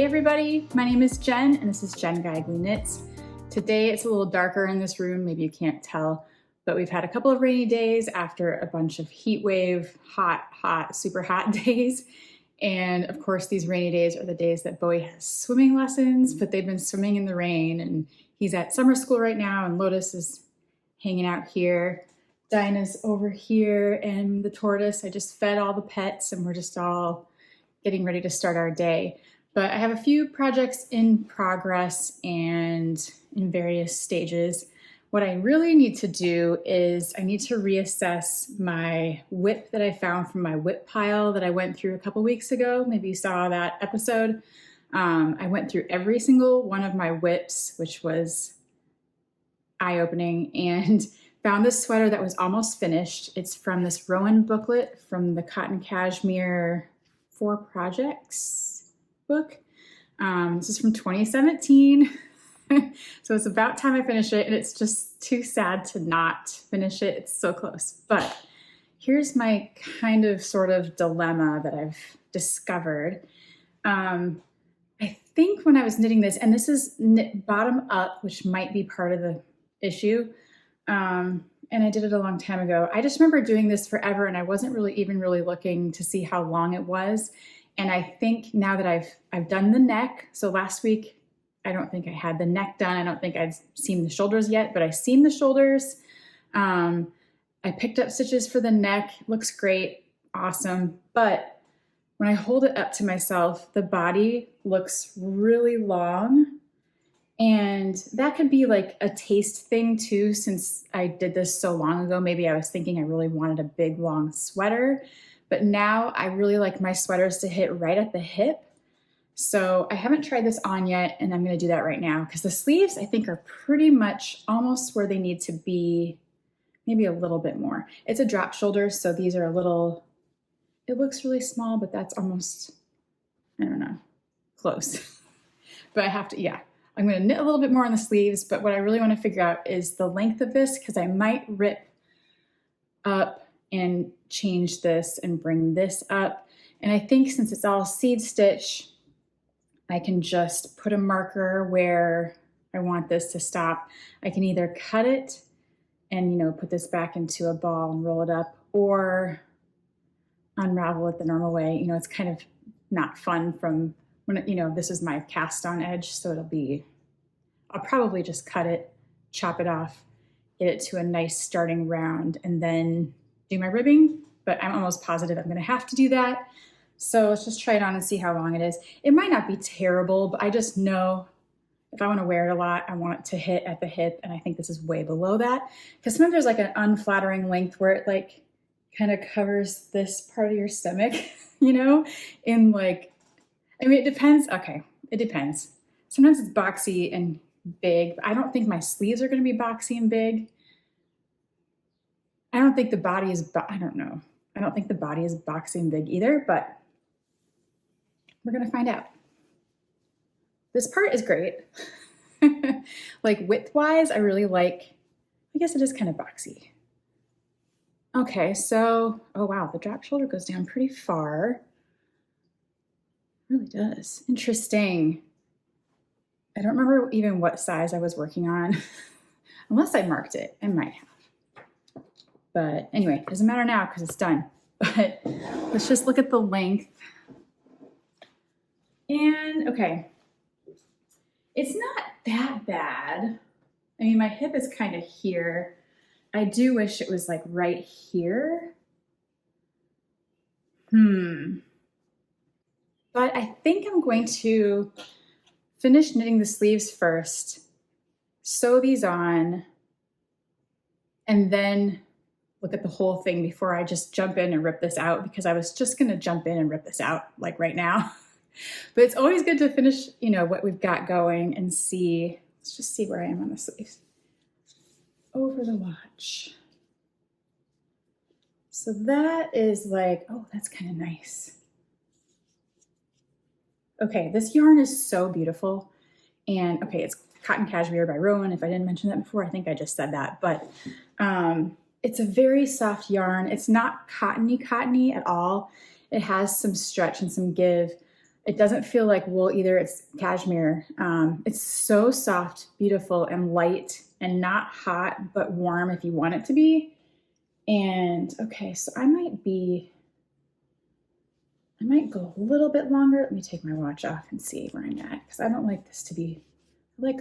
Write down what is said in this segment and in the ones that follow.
Hey everybody, my name is Jen and this is Jen Geigley Knits. Today it's a little darker in this room, maybe you can't tell, but we've had a couple of rainy days after a bunch of heat wave, super hot days. And of course these rainy days are the days that Bowie has swimming lessons, but they've been swimming in the rain and he's at summer school right now and Lotus is hanging out here. Dinah's over here and the tortoise, I just fed all the pets and we're just all getting ready to start our day. But I have a few projects in progress and in various stages. What I really need to do is I need to reassess my WIP that I found from my WIP pile that I went through a couple weeks ago. Maybe you saw that episode. I went through every single one of my WIPs, which was eye-opening, and found this sweater that was almost finished. It's from this Rowan booklet from the Cotton Cashmere 4 Projects book. This is from 2017. So it's about time I finish it and it's just too sad to not finish it. It's so close. But here's my kind of sort of dilemma that I've discovered. I think when I was knitting this, and this is knit bottom up, which might be part of the issue. And I did it a long time ago. I just remember doing this forever and I wasn't really looking to see how long it was. And I think now that I've done the neck, so last week, I don't think I had the neck done. I don't think I'd seamed the shoulders yet, but I seamed the shoulders. I picked up stitches for the neck. Looks great, awesome. But when I hold it up to myself, the body looks really long. And that could be like a taste thing too, since I did this so long ago. Maybe I was thinking I really wanted a big long sweater. But now I really like my sweaters to hit right at the hip. So I haven't tried this on yet, and I'm going to do that right now because the sleeves I think are pretty much almost where they need to be, maybe a little bit more. It's a drop shoulder, so these are a little, it looks really small, but that's almost, I don't know, close. But I have to, yeah, I'm going to knit a little bit more on the sleeves, but what I really want to figure out is the length of this because I might rip up and change this and bring this up. And I think since it's all seed stitch, I can just put a marker where I want this to stop. I can either cut it and, you know, put this back into a ball and roll it up or unravel it the normal way. You know, it's kind of not fun from when, you know, this is my cast on edge. So it'll be, I'll probably just cut it, chop it off, get it to a nice starting round and then do my ribbing, but I'm almost positive I'm going to have to do that. So let's just try it on and see how long it is. It might not be terrible, but I just know if I want to wear it a lot, I want it to hit at the hip. And I think this is way below that because sometimes there's like an unflattering length where it like kind of covers this part of your stomach, you know, in like, I mean, it depends. Okay. It depends. Sometimes it's boxy and big, but I don't think my sleeves are going to be boxy and big. I don't think the body is, I don't know. I don't think the body is boxy and big either, but we're going to find out. This part is great. Like width-wise, I really like, I guess it is kind of boxy. Okay, so, oh wow, the drop shoulder goes down pretty far. It really does. Interesting. I don't remember even what size I was working on. Unless I marked it, I might have. But anyway, it doesn't matter now because it's done. But let's just look at the length. And okay, it's not that bad. I mean, my hip is kind of here. I do wish it was like right here. But I think I'm going to finish knitting the sleeves first, sew these on, and then look at the whole thing before I just jump in and rip this out because I was just going to jump in and rip this out like right now. But it's always good to finish, you know, what we've got going and see. Let's just see where I am on the sleeves. Over the watch. So that is like, oh, that's kind of nice. Okay, this yarn is so beautiful. And okay, it's Cotton Cashmere by Rowan. If I didn't mention that before, I think I just said that. But it's a very soft yarn. It's not cottony at all. It has some stretch and some give, It doesn't feel like wool either, it's cashmere. It's so soft, beautiful, and light, and not hot, but warm if you want it to be. And okay, so I might go a little bit longer. Let me take my watch off and see where I'm at, because I don't like this to be, I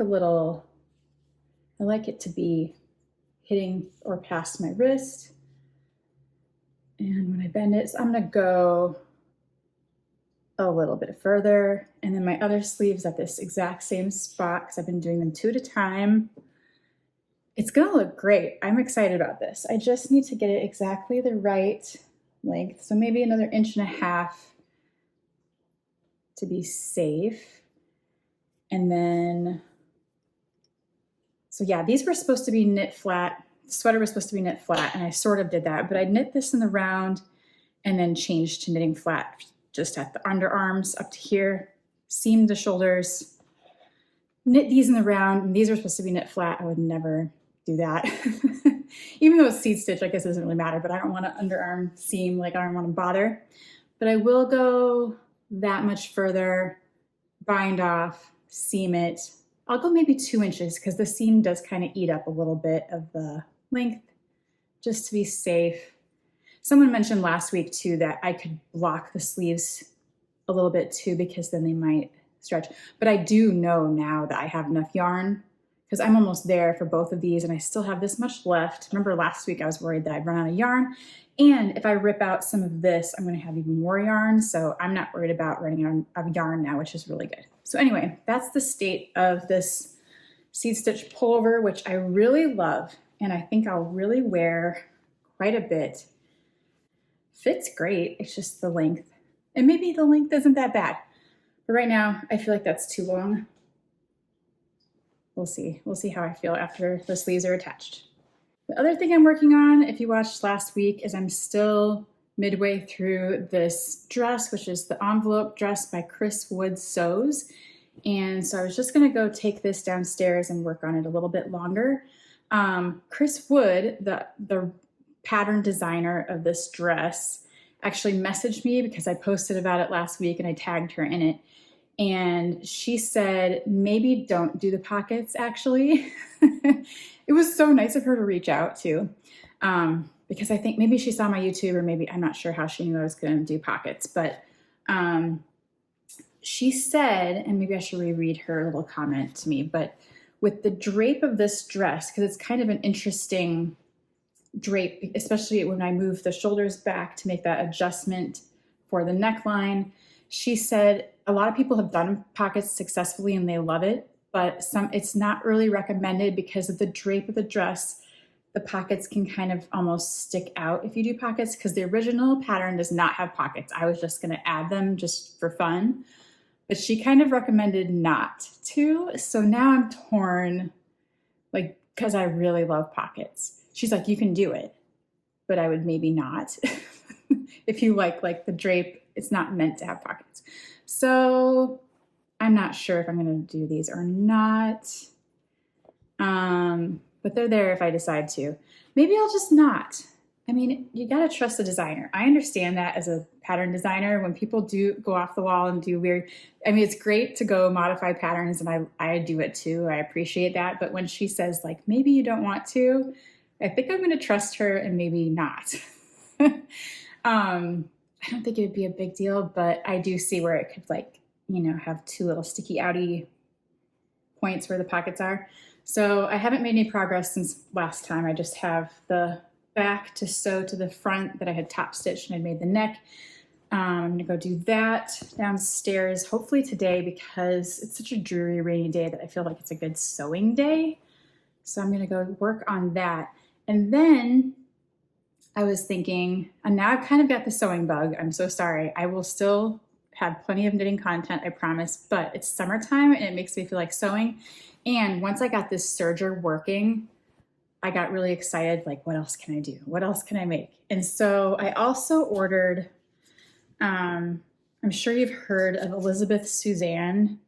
like it to be hitting or past my wrist. And when I bend it, so I'm gonna go a little bit further, and then my other sleeves at this exact same spot, because I've been doing them 2 at a time. It's gonna look great. I'm excited about this. I just need to get it exactly the right length. So maybe another 1.5 inches to be safe. And then, so yeah, these were supposed to be knit flat. The sweater was supposed to be knit flat, and I sort of did that, but I knit this in the round and then changed to knitting flat just at the underarms up to here, seamed the shoulders, knit these in the round, and these are supposed to be knit flat. I would never do that. Even though it's seed stitch, I guess it doesn't really matter, but I don't want to underarm seam, like I don't want to bother. But I will go that much further, bind off, seam it. I'll go maybe 2 inches, because the seam does kind of eat up a little bit of the length, just to be safe. Someone mentioned last week too that I could block the sleeves a little bit too, because then they might stretch. But I do know now that I have enough yarn, because I'm almost there for both of these, and I still have this much left. Remember last week I was worried that I'd run out of yarn, and if I rip out some of this, I'm going to have even more yarn, so I'm not worried about running out of yarn now, which is really good. So anyway, that's the state of this seed stitch pullover, which I really love, and I think I'll really wear quite a bit. Fits great, it's just the length, and maybe the length isn't that bad, but right now I feel like that's too long. We'll see how I feel after the sleeves are attached. The other thing I'm working on, if you watched last week, is I'm still midway through this dress, which is the envelope dress by Cris Wood Sews. And so I was just gonna go take this downstairs and work on it a little bit longer. Cris Wood, the pattern designer of this dress, actually messaged me because I posted about it last week and I tagged her in it. And she said, maybe don't do the pockets, actually. It was so nice of her to reach out too, because I think maybe she saw my YouTube, or maybe, I'm not sure how she knew I was going to do pockets, but she said, and maybe I should reread her little comment to me, but with the drape of this dress, because it's kind of an interesting drape, especially when I move the shoulders back to make that adjustment for the neckline. She said a lot of people have done pockets successfully and they love it, but it's not really recommended because of the drape of the dress. The pockets can kind of almost stick out if you do pockets, because the original pattern does not have pockets. I was just going to add them just for fun, but she kind of recommended not to. So now I'm torn, like, because I really love pockets. She's like, you can do it, but I would maybe not. If you like the drape, it's not meant to have pockets. So I'm not sure if I'm going to do these or not. But they're there if I decide to. Maybe I'll just not. I mean, you got to trust the designer. I understand that as a pattern designer, when people do go off the wall and do weird, I mean, it's great to go modify patterns, and I do it too. I appreciate that. But when she says like, maybe you don't want to, I think I'm going to trust her and maybe not. I don't think it would be a big deal, but I do see where it could, like, you know, have 2 little sticky outy points where the pockets are. So I haven't made any progress since last time. I just have the back to sew to the front that I had top stitched, and I made the neck. I'm gonna go do that downstairs, hopefully today, because it's such a dreary, rainy day that I feel like it's a good sewing day. So I'm gonna go work on that. And then I was thinking, and now I've kind of got the sewing bug. I'm so sorry. I will still have plenty of knitting content, I promise, but it's summertime and it makes me feel like sewing. And once I got this serger working, I got really excited, like, what else can I do? What else can I make? And so I also ordered, I'm sure you've heard of Elizabeth Suzanne.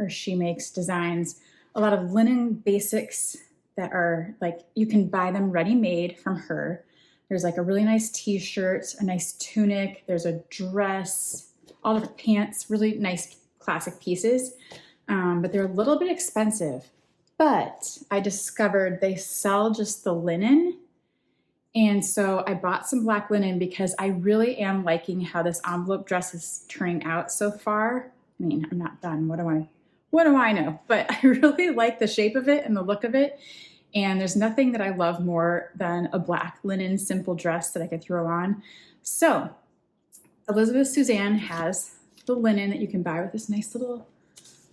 She makes designs, a lot of linen basics that are like, you can buy them ready-made from her. There's like a really nice t-shirt, a nice tunic, there's a dress, all different pants, really nice classic pieces, but they're a little bit expensive. But I discovered they sell just the linen. And so I bought some black linen because I really am liking how this envelope dress is turning out so far. I mean, I'm not done. What do I know? But I really like the shape of it and the look of it. And there's nothing that I love more than a black linen simple dress that I could throw on. So Elizabeth Suzanne has the linen that you can buy with this nice little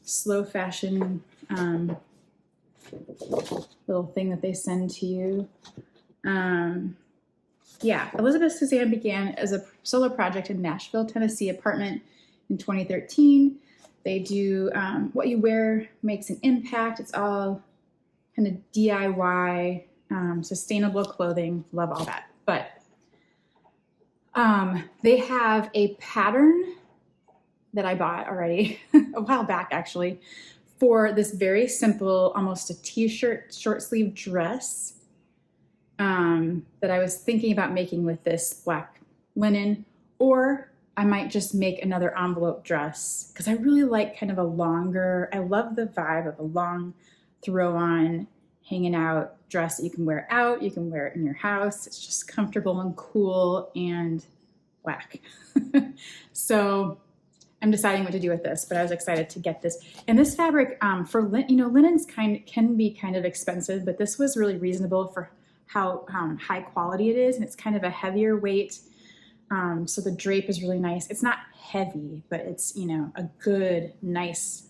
slow fashion little thing that they send to you. Yeah, Elizabeth Suzanne began as a solo project in Nashville, Tennessee apartment in 2013. They do what you wear makes an impact. It's all kind of DIY, sustainable clothing. Love all that. But they have a pattern that I bought already a while back, actually, for this very simple, almost a t-shirt, short sleeve dress that I was thinking about making with this black linen, or I might just make another envelope dress because I really like kind of a longer, I love the vibe of a long throw on, hanging out dress that you can wear out, you can wear it in your house. It's just comfortable and cool and black. So I'm deciding what to do with this, but I was excited to get this. And this fabric for linens can be kind of expensive, but this was really reasonable for how high quality it is, and it's kind of a heavier weight. So the drape is really nice. It's not heavy, but it's, a good, nice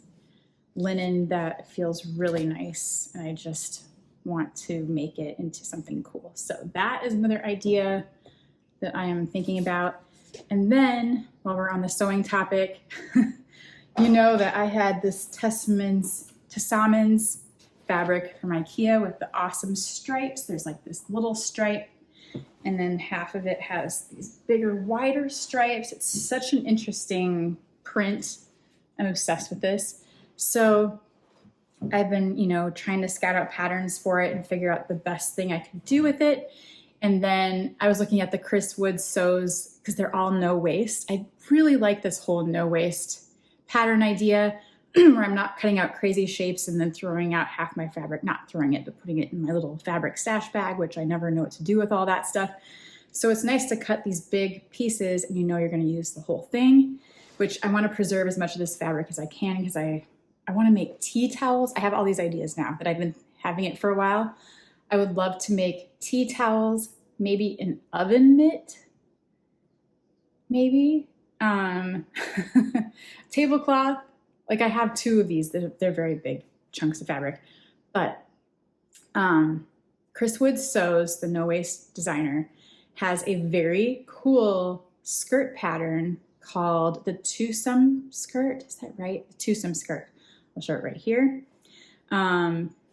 linen that feels really nice. And I just want to make it into something cool. So that is another idea that I am thinking about. And then while we're on the sewing topic, you know that I had this Tesammans fabric from IKEA with the awesome stripes. There's like this little stripe, and then half of it has these bigger, wider stripes. It's such an interesting print. I'm obsessed with this. So I've been, trying to scout out patterns for it and figure out the best thing I could do with it. And then I was looking at the Cris Wood Sews because they're all no waist. I really like this whole no waist pattern idea where I'm not cutting out crazy shapes and then throwing out half my fabric, not throwing it, but putting it in my little fabric stash bag, which I never know what to do with all that stuff. So it's nice to cut these big pieces and you're going to use the whole thing, which I want to preserve as much of this fabric as I can because I want to make tea towels. I have all these ideas now that I've been having it for a while. I would love to make tea towels, maybe an oven mitt, maybe tablecloth. Like I have two of these. They're very big chunks of fabric, but Cris Wood Sews, the no waist designer, has a very cool skirt pattern called the Tuum Skirt. Is that right? The Tuum Skirt. I'll show it right here.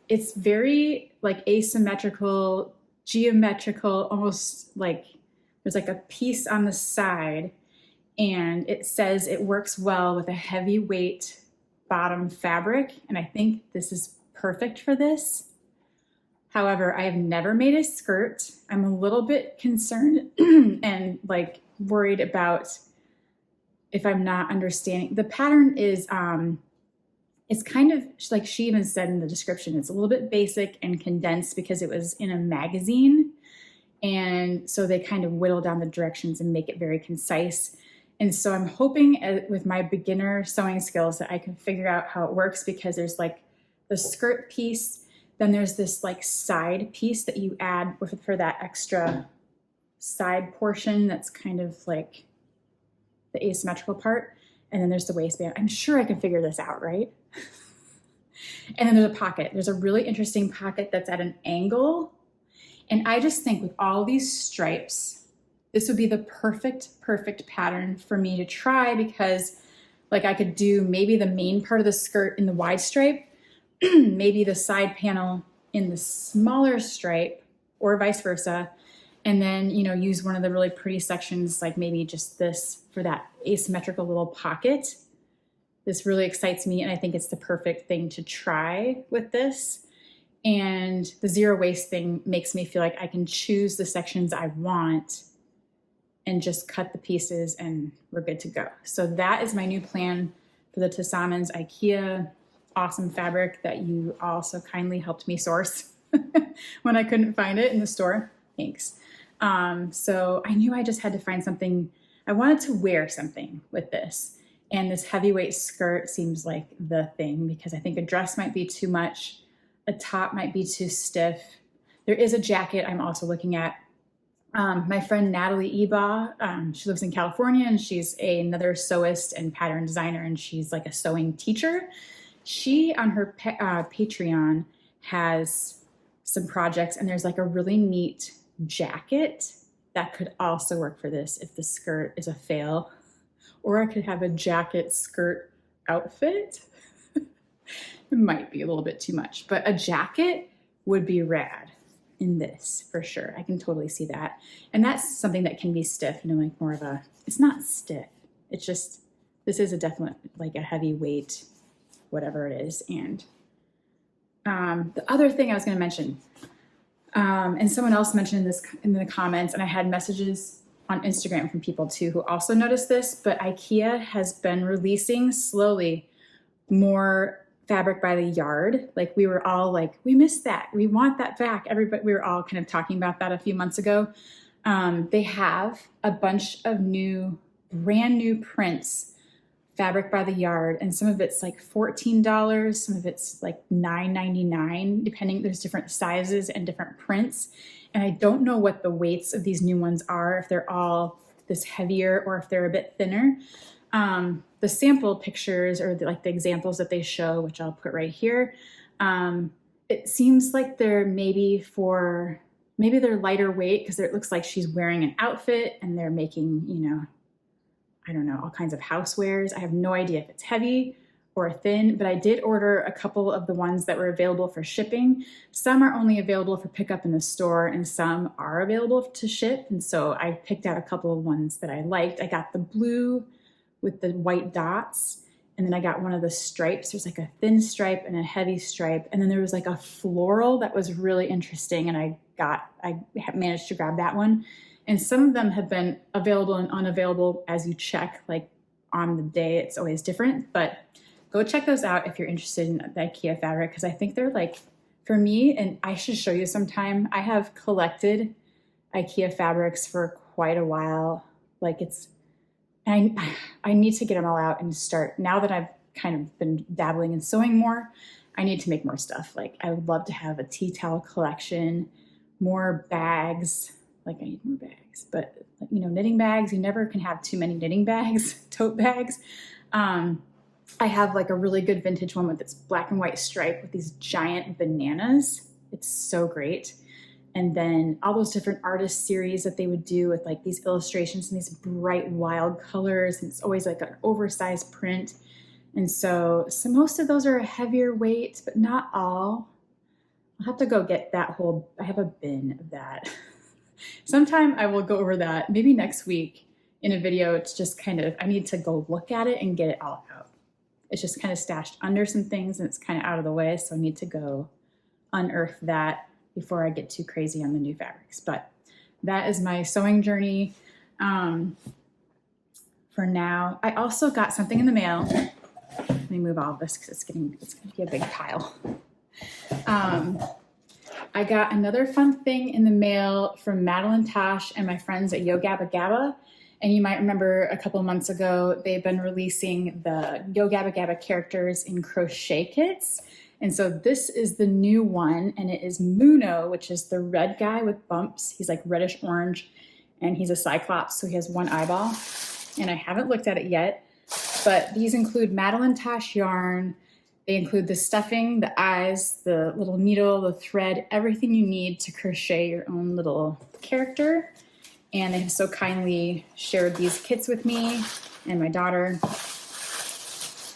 It's very like asymmetrical, geometrical, almost like there's like a piece on the side, and it says it works well with a heavyweight bottom fabric, and I think this is perfect for this. However, I have never made a skirt. I'm a little bit concerned and like worried about if I'm not understanding. The pattern is it's kind of like she even said in the description, it's a little bit basic and condensed because it was in a magazine. And so they kind of whittle down the directions and make it very concise. And so I'm hoping with my beginner sewing skills that I can figure out how it works, because there's like the skirt piece, then there's this like side piece that you add for that extra side portion that's kind of like the asymmetrical part. And then there's the waistband. I'm sure I can figure this out, right? And then there's a pocket. There's a really interesting pocket that's at an angle. And I just think with all these stripes, this would be the perfect pattern for me to try, because like I could do maybe the main part of the skirt in the wide stripe, maybe the side panel in the smaller stripe, or vice versa. And then, use one of the really pretty sections, like maybe just this for that asymmetrical little pocket. This really excites me, and I think it's the perfect thing to try with this. And the zero waste thing makes me feel like I can choose the sections I want and just cut the pieces and we're good to go. So that is my new plan for the Tesammans IKEA awesome fabric that you also kindly helped me source when I couldn't find it in the store. Thanks. So I knew I just had to find something. I wanted to wear something with this. And this heavyweight skirt seems like the thing because I think a dress might be too much. A top might be too stiff. There is a jacket I'm also looking at. My friend Natalie Eba, she lives in California and she's another sewist and pattern designer and she's like a sewing teacher. She on her Patreon has some projects and there's like a really neat jacket that could also work for this if the skirt is a fail. Or I could have a jacket skirt outfit. It might be a little bit too much, but a jacket would be rad in this for sure. I can totally see that. And that's something that can be stiff, you know, like more of a, it's not stiff. It's just, this is a definite, like a heavy weight, whatever it is. And the other thing I was going to mention, and someone else mentioned this in the comments, and I had messages on Instagram from people too who also noticed this, but IKEA has been releasing slowly more fabric by the yard. Like we were all like, we missed that. We want that back. Everybody, we were all kind of talking about that a few months ago. They have a bunch of brand new prints, fabric by the yard, and some of it's like $14, some of it's like $9.99, depending. There's different sizes and different prints. And I don't know what the weights of these new ones are, if they're all this heavier or if they're a bit thinner. The sample pictures or the examples that they show, which I'll put right here, it seems like they're maybe they're lighter weight because it looks like she's wearing an outfit and they're making, you know, I don't know, all kinds of housewares. I have no idea if it's heavy or thin, but I did order a couple of the ones that were available for shipping. Some are only available for pickup in the store and some are available to ship. And so I picked out a couple of ones that I liked. I got the blue with the white dots, and then I got one of the stripes. There's like a thin stripe and a heavy stripe. And then there was like a floral that was really interesting. And I managed to grab that one. And some of them have been available and unavailable as you check, like on the day, it's always different, but go check those out if you're interested in the IKEA fabric, because I think they're like, for me, and I should show you sometime, I have collected IKEA fabrics for quite a while. Like I need to get them all out and start, now that I've kind of been dabbling in sewing more, I need to make more stuff. Like I would love to have a tea towel collection, more bags, like I need more bags, but you know, knitting bags, you never can have too many knitting bags, tote bags. I have like a really good vintage one with its black and white stripe with these giant bananas. It's so great. And then all those different artist series that they would do with like these illustrations and these bright, wild colors. And it's always like an oversized print. And so most of those are a heavier weight, but not all. I'll have to go get that I have a bin of that. Sometime I will go over that, maybe next week in a video. It's just kind of, I need to go look at it and get it all out. It's just kind of stashed under some things and it's kind of out of the way. So I need to go unearth that before I get too crazy on the new fabrics. But that is my sewing journey for now. I also got something in the mail. Let me move all of this because it's going to be a big pile. I got another fun thing in the mail from Madeline Tosh and my friends at Gabba Gabba. And you might remember a couple of months ago, they've been releasing the Gabba Gabba characters in crochet kits. And so this is the new one, and it is Muno, which is the red guy with bumps. He's like reddish orange, and he's a cyclops, so he has one eyeball. And I haven't looked at it yet, but these include Madeline Tosh yarn. They include the stuffing, the eyes, the little needle, the thread, everything you need to crochet your own little character. And they have so kindly shared these kits with me and my daughter.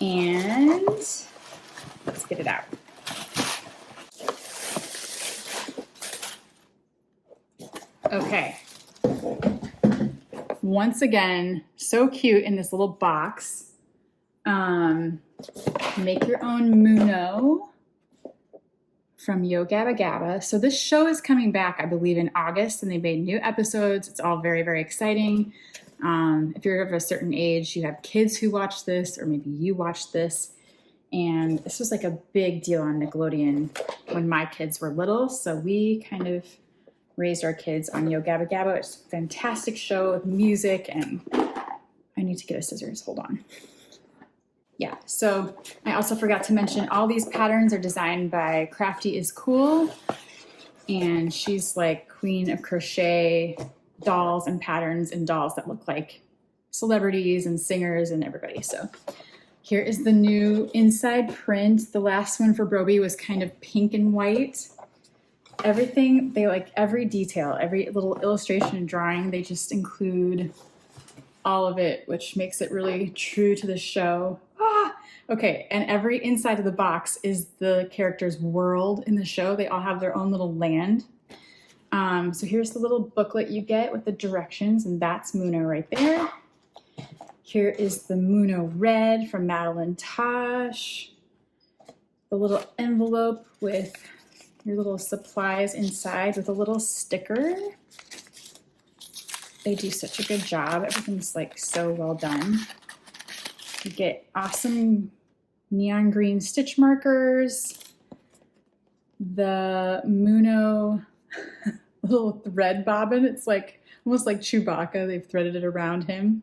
And let's get it out. Okay. Once again, so cute in this little box. Make your own Muno from Yo Gabba Gabba. So this show is coming back, I believe, in August, and they made new episodes. It's all very, very exciting. If you're of a certain age, you have kids who watch this, or maybe you watch this. And this was like a big deal on Nickelodeon when my kids were little. So we kind of raised our kids on Yo Gabba Gabba. It's a fantastic show with music, and I need to get a scissors. Hold on. Yeah, so I also forgot to mention all these patterns are designed by Crafty is Cool, and she's like queen of crochet dolls and patterns and dolls that look like celebrities and singers and everybody. So here is the new inside print. The last one for Broby was kind of pink and white. Everything, they like every detail, every little illustration and drawing, they just include all of it, which makes it really true to the show. Okay, and every inside of the box is the character's world in the show. They all have their own little land. So here's the little booklet you get with the directions, and that's Muno right there. Here is the Muno Red from Madeline Tosh. The little envelope with your little supplies inside with a little sticker. They do such a good job. Everything's like so well done. You get awesome neon green stitch markers. The Muno little thread bobbin. It's like almost like Chewbacca. They've threaded it around him.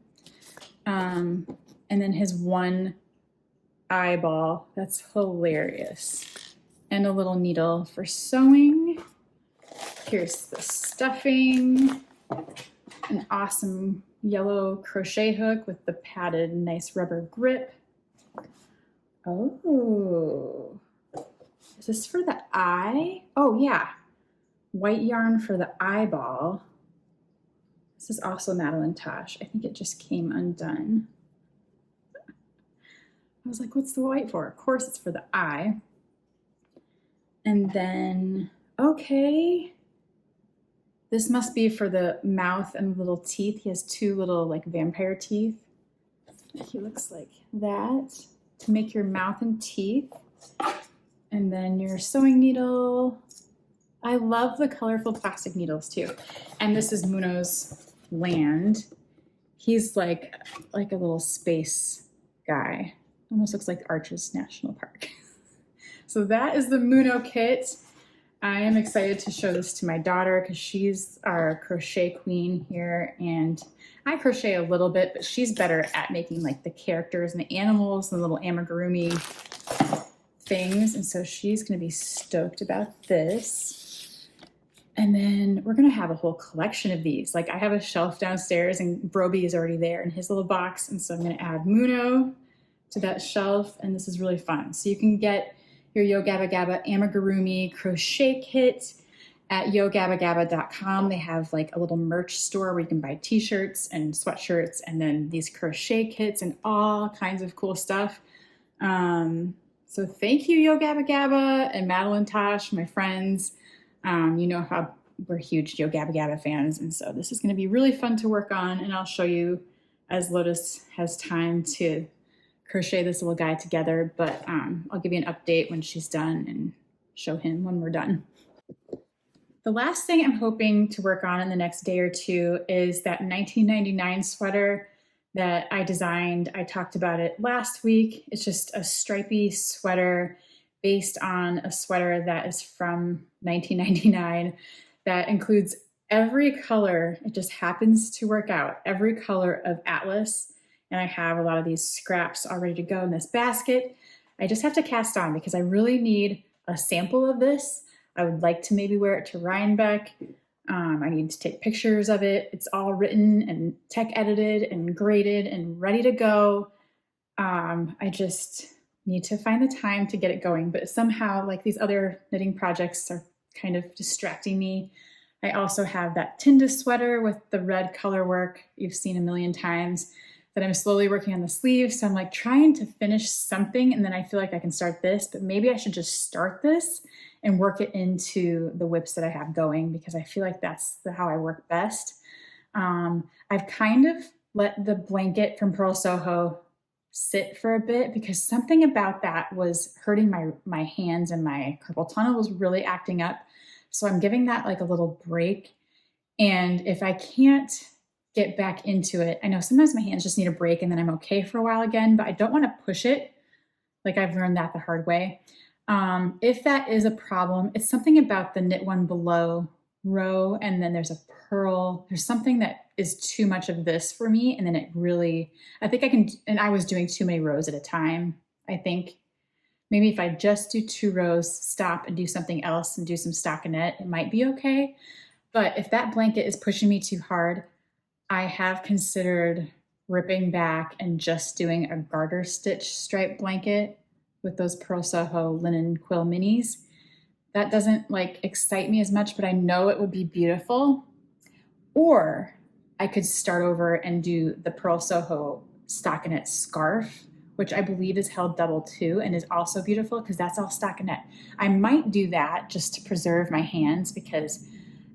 And then his one eyeball. That's hilarious. And a little needle for sewing. Here's the stuffing. An awesome yellow crochet hook with the padded nice rubber grip. Oh, is this for the eye? Oh yeah, white yarn for the eyeball. This is also Madeline Tosh. I think it just came undone. I was like, what's the white for? Of course it's for the eye. And then, okay. This must be for the mouth and little teeth. He has two little like vampire teeth. He looks like that to make your mouth and teeth. And then your sewing needle. I love the colorful plastic needles too. And this is Muno's land. He's like a little space guy. Almost looks like Arches National Park. So that is the Muno kit. I am excited to show this to my daughter because she's our crochet queen here, and I crochet a little bit, but she's better at making like the characters and the animals and the little amigurumi things, and so she's going to be stoked about this. And then we're going to have a whole collection of these. Like I have a shelf downstairs and Broby is already there in his little box, and so I'm going to add Muno to that shelf, and this is really fun. So you can get your Yo Gabba Gabba amigurumi crochet kit at yogabbagabba.com. They have like a little merch store where you can buy t-shirts and sweatshirts and then these crochet kits and all kinds of cool stuff. So thank you, Yo Gabba Gabba and Madeline Tosh, my friends. You know how we're huge Yo Gabba Gabba fans, and so this is going to be really fun to work on, and I'll show you as Lotus has time to crochet this little guy together, but I'll give you an update when she's done and show him when we're done. The last thing I'm hoping to work on in the next day or two is that 1999 sweater that I designed. I talked about it last week. It's just a stripy sweater based on a sweater that is from 1999 that includes every color. It just happens to work out. Every color of Atlas. And I have a lot of these scraps all ready to go in this basket. I just have to cast on because I really need a sample of this. I would like to maybe wear it to Rhinebeck. I need to take pictures of it. It's all written and tech edited and graded and ready to go. I just need to find the time to get it going. But somehow, like these other knitting projects are kind of distracting me. I also have that Tinda sweater with the red color work you've seen a million times that I'm slowly working on the sleeves. So I'm like trying to finish something and then I feel like I can start this, but maybe I should just start this and work it into the whips that I have going because I feel like that's how I work best. I've kind of let the blanket from Purl Soho sit for a bit because something about that was hurting my hands, and my carpal tunnel was really acting up. So I'm giving that like a little break. And if I can't get back into it, I know sometimes my hands just need a break and then I'm okay for a while again, but I don't want to push it. Like I've learned that the hard way. If that is a problem, it's something about the knit one below row, and then there's a purl. There's something that is too much of this for me, and then it really, I think I can, and I was doing too many rows at a time. I think maybe if I just do 2 rows, stop and do something else and do some stockinette, it might be okay. But if that blanket is pushing me too hard, I have considered ripping back and just doing a garter stitch stripe blanket with those Purl Soho linen quill minis. That doesn't like excite me as much, but I know it would be beautiful. Or I could start over and do the Purl Soho stockinette scarf, which I believe is held double too and is also beautiful because that's all stockinette. I might do that just to preserve my hands, because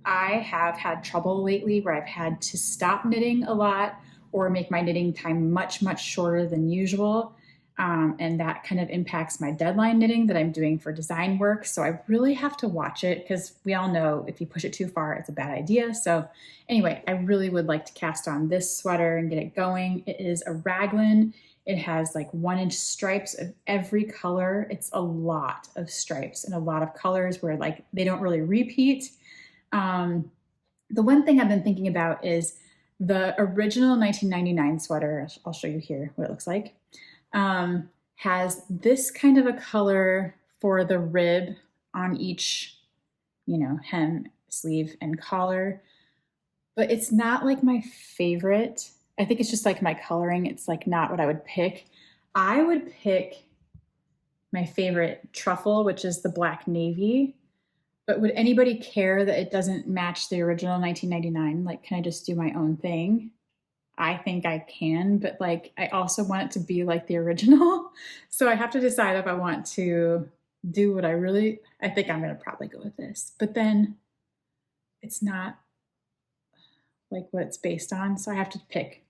I have had trouble lately where I've had to stop knitting a lot or make my knitting time much, much shorter than usual. And that kind of impacts my deadline knitting that I'm doing for design work. So I really have to watch it, because we all know if you push it too far, it's a bad idea. So anyway, I really would like to cast on this sweater and get it going. It is a raglan. It has like 1-inch stripes of every color. It's a lot of stripes and a lot of colors where like they don't really repeat. The one thing I've been thinking about is the original 1999 sweater. I'll show you here what it looks like. Has this kind of a color for the rib on each, hem, sleeve, and collar, but it's not like my favorite. I think it's just like my coloring. It's like not what I would pick. I would pick my favorite truffle, which is the black navy. But would anybody care that it doesn't match the original 1999? Like, can I just do my own thing? I think I can, but like, I also want it to be like the original. So I have to decide if I want to do what I think I'm going to probably go with this, but then it's not like what it's based on. So I have to pick,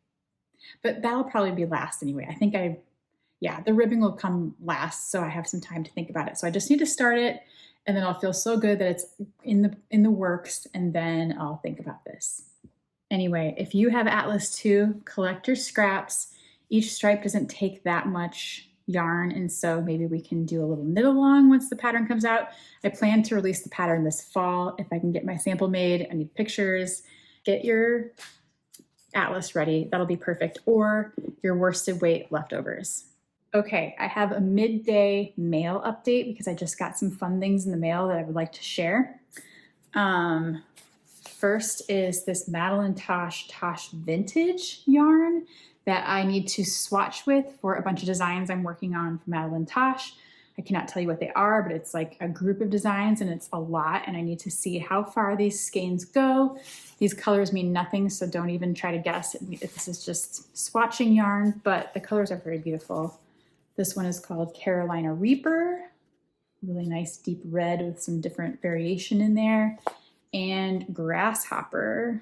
but that'll probably be last anyway. I think the ribbing will come last. So I have some time to think about it. So I just need to start it, and then I'll feel so good that it's in the works, and then I'll think about this. Anyway, if you have Atlas 2, collect your scraps. Each stripe doesn't take that much yarn, and so maybe we can do a little knit along once the pattern comes out. I plan to release the pattern this fall. If I can get my sample made, I need pictures. Get your Atlas ready. That'll be perfect. Or your worsted weight leftovers. Okay, I have a midday mail update because I just got some fun things in the mail that I would like to share. First is this Madeline Tosh Vintage yarn that I need to swatch with for a bunch of designs I'm working on for Madeline Tosh. I cannot tell you what they are, but it's like a group of designs and it's a lot, and I need to see how far these skeins go. These colors mean nothing, so don't even try to guess if this is just swatching yarn, but the colors are very beautiful. This one is called Carolina Reaper. Really nice deep red with some different variation in there. And Grasshopper.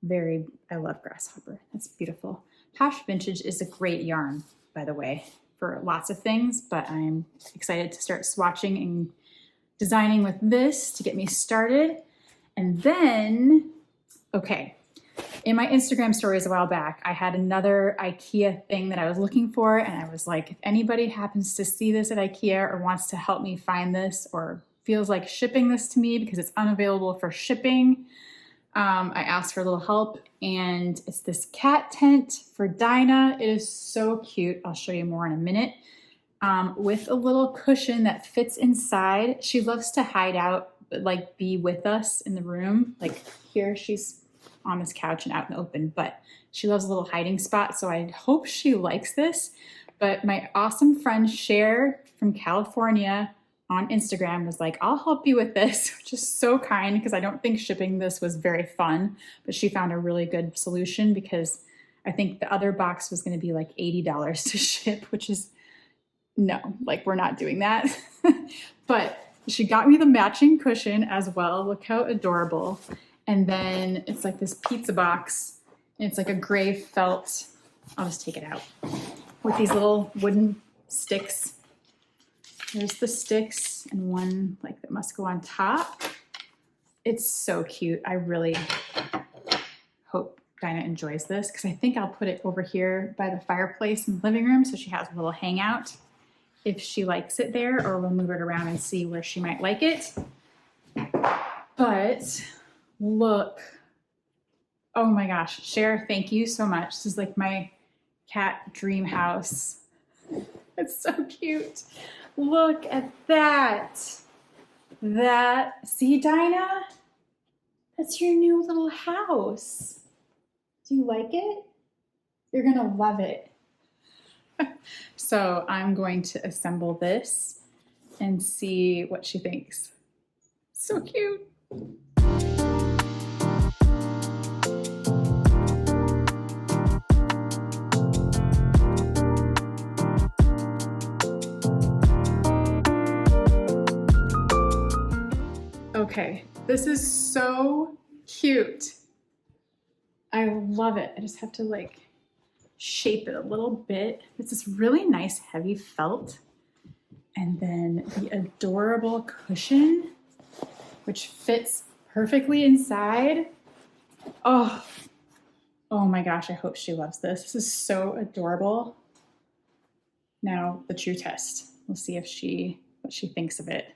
I love Grasshopper. That's beautiful. Tosh Vintage is a great yarn, by the way, for lots of things, but I'm excited to start swatching and designing with this to get me started. And then, okay, in my Instagram stories a while back, I had another IKEA thing that I was looking for, and I was like, if anybody happens to see this at IKEA or wants to help me find this or feels like shipping this to me because it's unavailable for shipping, I asked for a little help, and it's this cat tent for Dinah. It is so cute. I'll show you more in a minute. With a little cushion that fits inside. She loves to hide out, but like be with us in the room. Like here, she's on this couch and out in the open, but she loves a little hiding spot. So I hope she likes this. But my awesome friend Cher from California on Instagram was like, I'll help you with this, which is so kind because I don't think shipping this was very fun, but she found a really good solution because I think the other box was going to be like $80 to ship, which is no, like we're not doing that. But she got me the matching cushion as well. Look how adorable. And then it's like this pizza box, and it's like a gray felt. I'll just take it out. with these little wooden sticks. There's the sticks and one like that must go on top. It's so cute. I really hope Dinah enjoys this because I think I'll put it over here by the fireplace in the living room so she has a little hangout if she likes it there, or we'll move it around and see where she might like it. But look, oh my gosh, Cher, thank you so much. This is like my cat dream house. It's so cute. Look at that. See, Dinah? That's your new little house. Do you like it? You're gonna love it. So I'm going to assemble this and see what she thinks. So cute. Okay, this is so cute. I love it. I just have to like shape it a little bit. It's this really nice heavy felt. And then the adorable cushion, which fits perfectly inside. Oh my gosh, I hope she loves this. This is so adorable. Now the true test. We'll see if what she thinks of it.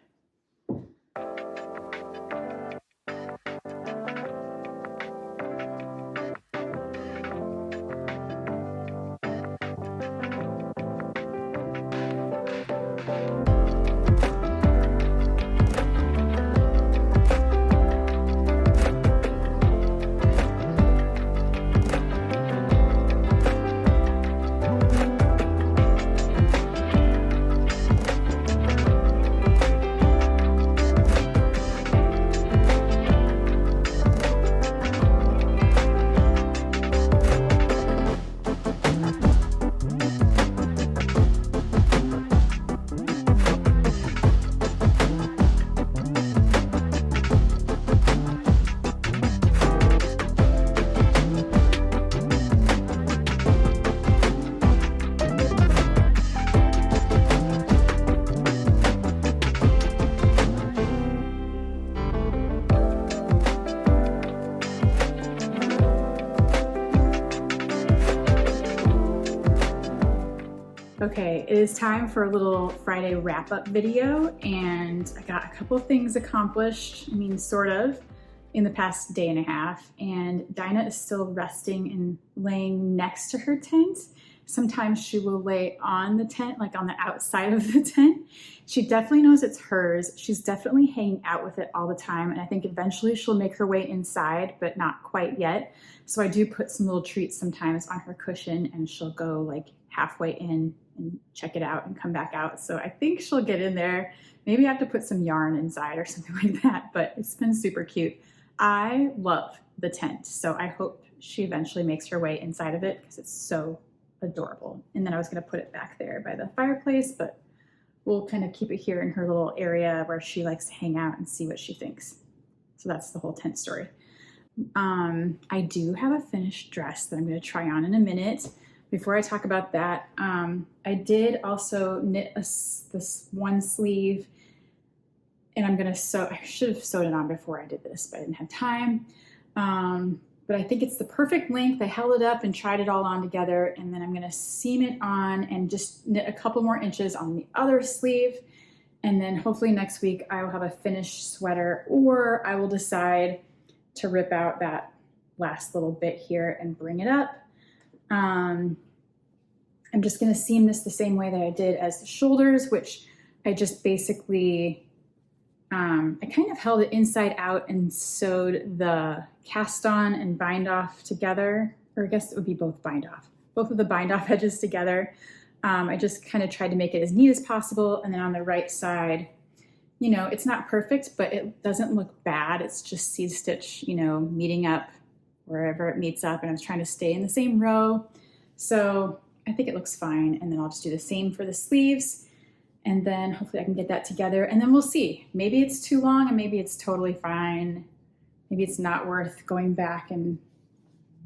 Okay, it is time for a little Friday wrap-up video, and I got a couple things accomplished, sort of, in the past day and a half, and Dinah is still resting and laying next to her tent. Sometimes she will lay on the tent, like on the outside of the tent. She definitely knows it's hers. She's definitely hanging out with it all the time, and I think eventually she'll make her way inside, but not quite yet. So I do put some little treats sometimes on her cushion, and she'll go like halfway in and check it out and come back out. So I think she'll get in there. Maybe I have to put some yarn inside or something like that, but it's been super cute. I love the tent, so I hope she eventually makes her way inside of it because it's so adorable. And then I was gonna put it back there by the fireplace, but we'll kind of keep it here in her little area where she likes to hang out and see what she thinks. So that's the whole tent story. I do have a finished dress that I'm gonna try on in a minute. Before I talk about that, I did also knit this one sleeve, and I'm gonna sew. I should have sewed it on before I did this, but I didn't have time. But I think it's the perfect length. I held it up and tried it all on together, and then I'm gonna seam it on and just knit a couple more inches on the other sleeve. And then hopefully next week I will have a finished sweater, or I will decide to rip out that last little bit here and bring it up. I'm just going to seam this the same way that I did as the shoulders, which I just basically, I kind of held it inside out and sewed the cast on and bind off together, or I guess it would be both of the bind off edges together. I just kind of tried to make it as neat as possible. And then on the right side, it's not perfect, but it doesn't look bad. It's just seed stitch, meeting up wherever it meets up, and I was trying to stay in the same row. So I think it looks fine. And then I'll just do the same for the sleeves, and then hopefully I can get that together, and then we'll see. Maybe it's too long and maybe it's totally fine. Maybe it's not worth going back and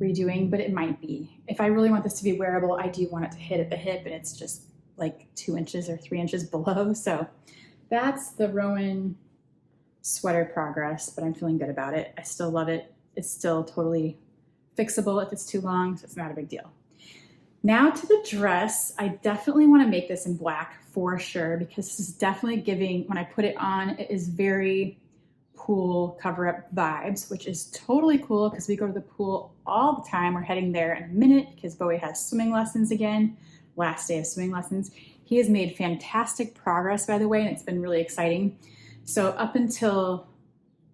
redoing, but it might be. If I really want this to be wearable, I do want it to hit at the hip, and it's just like 2 inches or 3 inches below. So that's the Rowan sweater progress, but I'm feeling good about it. I still love it. It's still totally fixable if it's too long, so it's not a big deal. Now to the dress. I definitely want to make this in black for sure, because this is definitely giving, when I put it on, it is very pool cover-up vibes, which is totally cool because we go to the pool all the time. We're heading there in a minute because Bowie has swimming lessons again, last day of swimming lessons. He has made fantastic progress, by the way, and it's been really exciting. So up until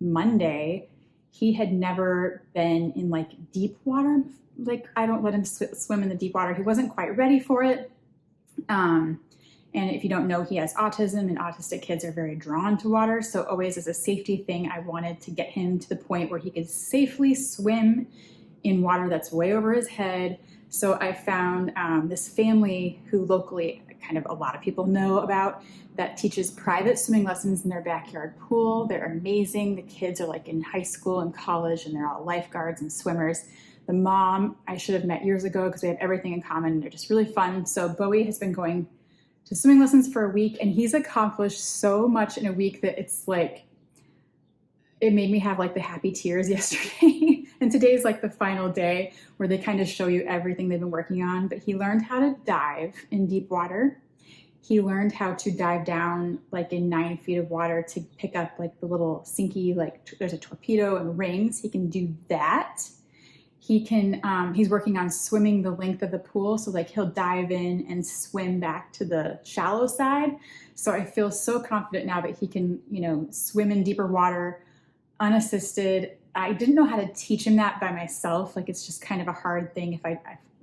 Monday, he had never been in like deep water. Like, I don't let him swim in the deep water. He wasn't quite ready for it. And if you don't know, he has autism, and autistic kids are very drawn to water. So always as a safety thing, I wanted to get him to the point where he could safely swim in water that's way over his head. So I found this family who locally kind of a lot of people know about, that teaches private swimming lessons in their backyard pool. They're amazing. The kids are like in high school and college, and they're all lifeguards and swimmers. The mom I should have met years ago because we have everything in common, and they're just really fun. So Bowie has been going to swimming lessons for a week, and he's accomplished so much in a week that it's like, it made me have like the happy tears yesterday. And today's like the final day where they kind of show you everything they've been working on. But he learned how to dive in deep water. He learned how to dive down like in 9 feet of water to pick up like the little sinky, like there's a torpedo and rings. He can do that. He can, he's working on swimming the length of the pool. So like he'll dive in and swim back to the shallow side. So I feel so confident now that he can, you know, swim in deeper water unassisted. I didn't know how to teach him that by myself. Like, it's just kind of a hard thing if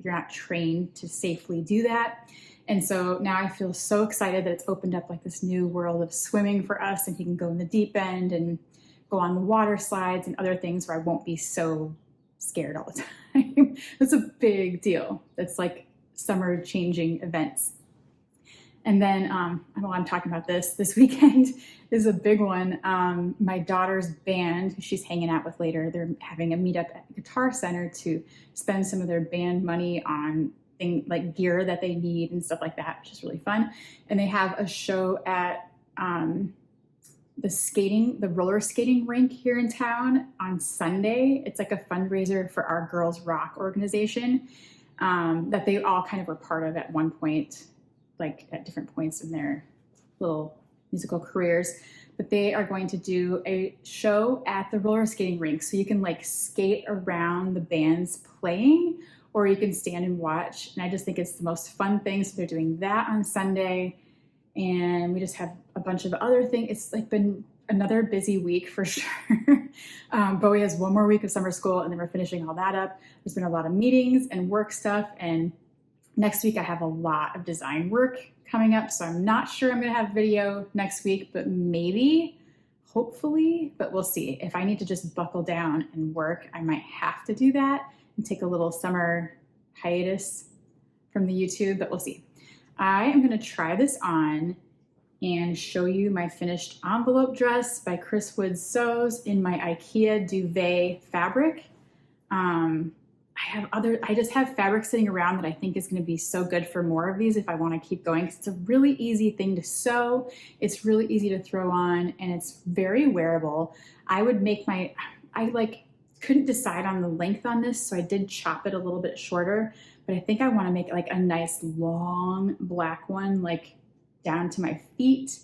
you're not trained to safely do that. And so now I feel so excited that it's opened up like this new world of swimming for us, and he can go in the deep end and go on the water slides and other things where I won't be so scared all the time. It's a big deal. It's like summer changing events. And then, while I'm talking about this weekend is a big one. My daughter's band, who she's hanging out with later, they're having a meetup at the Guitar Center to spend some of their band money on things like gear that they need and stuff like that, which is really fun. And they have a show at the roller skating rink here in town on Sunday. It's like a fundraiser for our Girls Rock organization that they all kind of were part of at one point, like at different points in their little musical careers. But they are going to do a show at the roller skating rink. So you can like skate around the bands playing, or you can stand and watch. And I just think it's the most fun thing. So they're doing that on Sunday. And we just have a bunch of other things. It's like been another busy week for sure. Bowie has one more week of summer school, and then we're finishing all that up. There's been a lot of meetings and work stuff. And next week I have a lot of design work coming up. So I'm not sure I'm going to have video next week, but maybe, hopefully, but we'll see. If I need to just buckle down and work, I might have to do that and take a little summer hiatus from the YouTube, but we'll see. I am going to try this on and show you my finished envelope dress by Cris Wood Sews in my IKEA duvet fabric. I just have fabric sitting around that I think is going to be so good for more of these if I want to keep going. It's a really easy thing to sew. It's really easy to throw on, and it's very wearable. I couldn't decide on the length on this, so I did chop it a little bit shorter, but I think I want to make it like a nice long black one, like down to my feet.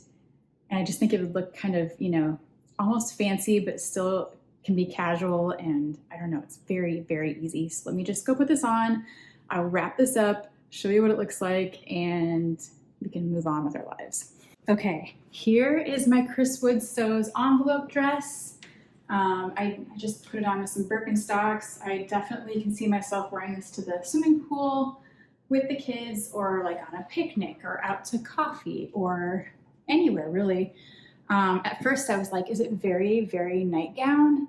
And I just think it would look kind of, you know, almost fancy, but still can be casual. And I don't know, it's very, very easy. So let me just go put this on. I'll wrap this up, show you what it looks like, and we can move on with our lives. Okay, here is my Cris Wood Sews envelope dress. I just put it on with some Birkenstocks. I definitely can see myself wearing this to the swimming pool with the kids, or like on a picnic, or out to coffee, or anywhere really. At first I was like, is it very, very nightgown?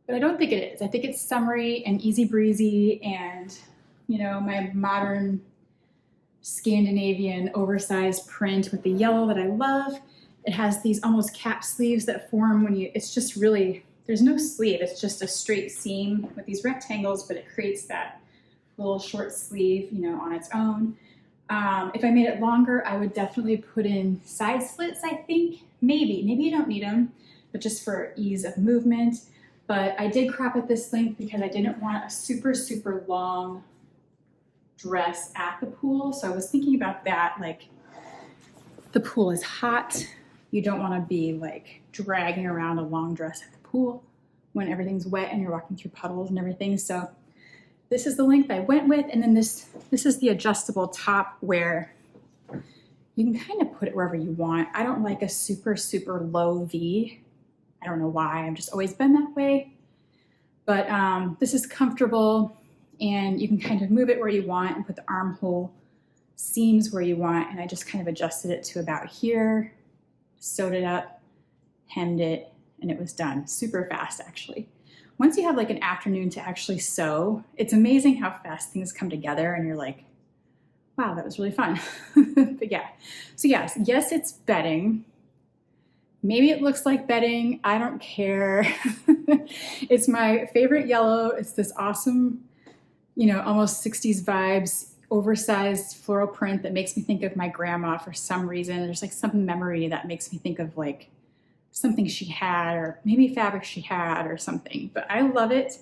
But I don't think it is. I think it's summery and easy breezy, and, you know, my modern Scandinavian oversized print with the yellow that I love. It has these almost cap sleeves that form when it's just really, there's no sleeve, it's just a straight seam with these rectangles, but it creates that little short sleeve, you know, on its own. If I made it longer, I would definitely put in side slits, I think. Maybe you don't need them, but just for ease of movement. But I did crop at this length because I didn't want a super, super long dress at the pool. So I was thinking about that, like the pool is hot. You don't want to be like dragging around a long dress at the pool when everything's wet and you're walking through puddles and everything. So this is the length I went with. And then this is the adjustable top where you can kind of put it wherever you want. I don't like a super, super low V. I don't know why, I've just always been that way. But this is comfortable and you can kind of move it where you want and put the armhole seams where you want. And I just kind of adjusted it to about here, sewed it up, hemmed it, and it was done. Super fast, actually. Once you have like an afternoon to actually sew, it's amazing how fast things come together and you're like, wow, that was really fun. But yeah, so yes, it's bedding. Maybe it looks like bedding, I don't care. It's my favorite yellow. It's this awesome, you know, almost 60s vibes, oversized floral print that makes me think of my grandma for some reason. There's like some memory that makes me think of like something she had, or maybe fabric she had or something, but I love it.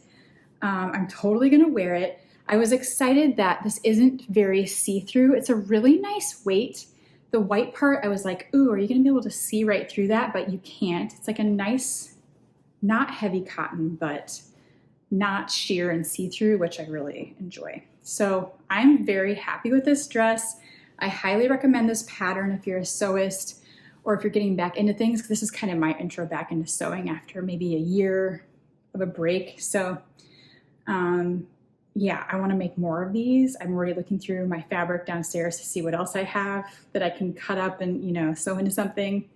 I'm totally gonna wear it. I was excited that this isn't very see-through. It's a really nice weight. The white part, I was like, ooh, are you gonna be able to see right through that? But you can't. It's like a nice, not heavy cotton, but not sheer and see-through, which I really enjoy. So I'm very happy with this dress. I highly recommend this pattern if you're a sewist or if you're getting back into things, because this is kind of my intro back into sewing after maybe a year of a break. So yeah, I want to make more of these. I'm already looking through my fabric downstairs to see what else I have that I can cut up and, you know, sew into something.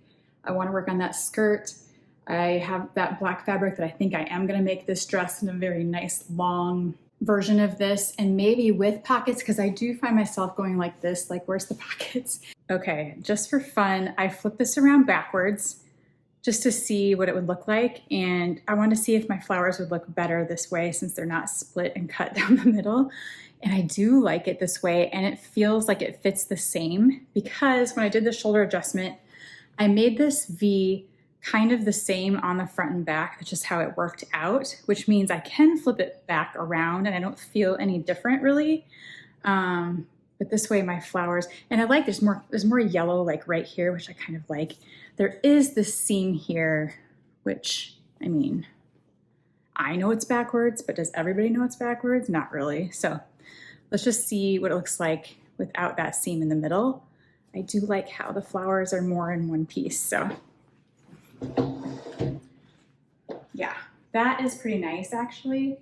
I want to work on that skirt. I have that black fabric that I think I am going to make this dress in a very nice long version of this, and maybe with pockets, because I do find myself going like this, like where's the pockets? Okay, just for fun, I flipped this around backwards just to see what it would look like. And I want to see if my flowers would look better this way since they're not split and cut down the middle. And I do like it this way, and it feels like it fits the same because when I did the shoulder adjustment, I made this V kind of the same on the front and back. That's just how it worked out, which means I can flip it back around and I don't feel any different really. But this way my flowers, and I like there's more yellow like right here, which I kind of like. There is this seam here, which, I mean, I know it's backwards, but does everybody know it's backwards? Not really. So let's just see what it looks like without that seam in the middle. I do like how the flowers are more in one piece. So yeah, that is pretty nice actually.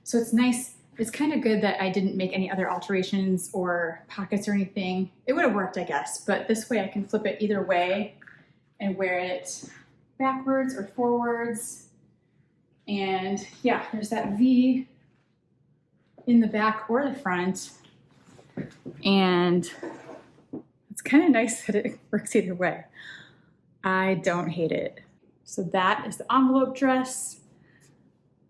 So it's nice. It's kind of good that I didn't make any other alterations or pockets or anything. It would have worked, I guess, but this way I can flip it either way and wear it backwards or forwards. And yeah, there's that V in the back or the front. And it's kind of nice that it works either way. I don't hate it. So that is the envelope dress.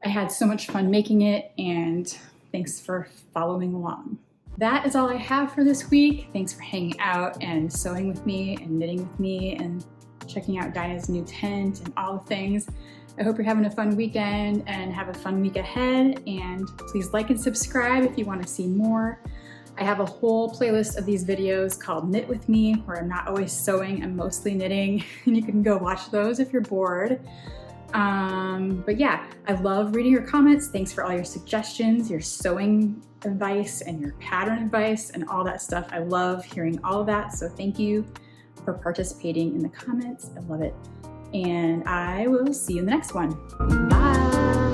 I had so much fun making it, and thanks for following along. That is all I have for this week. Thanks for hanging out and sewing with me and knitting with me and checking out Dinah's new tent and all the things. I hope you're having a fun weekend and have a fun week ahead, and please like and subscribe if you want to see more. I have a whole playlist of these videos called Knit With Me, where I'm not always sewing, I'm mostly knitting, and you can go watch those if you're bored. But yeah, I love reading your comments. Thanks for all your suggestions, your sewing advice, and your pattern advice, and all that stuff. I love hearing all of that, so thank you for participating in the comments. I love it. And I will see you in the next one. Bye!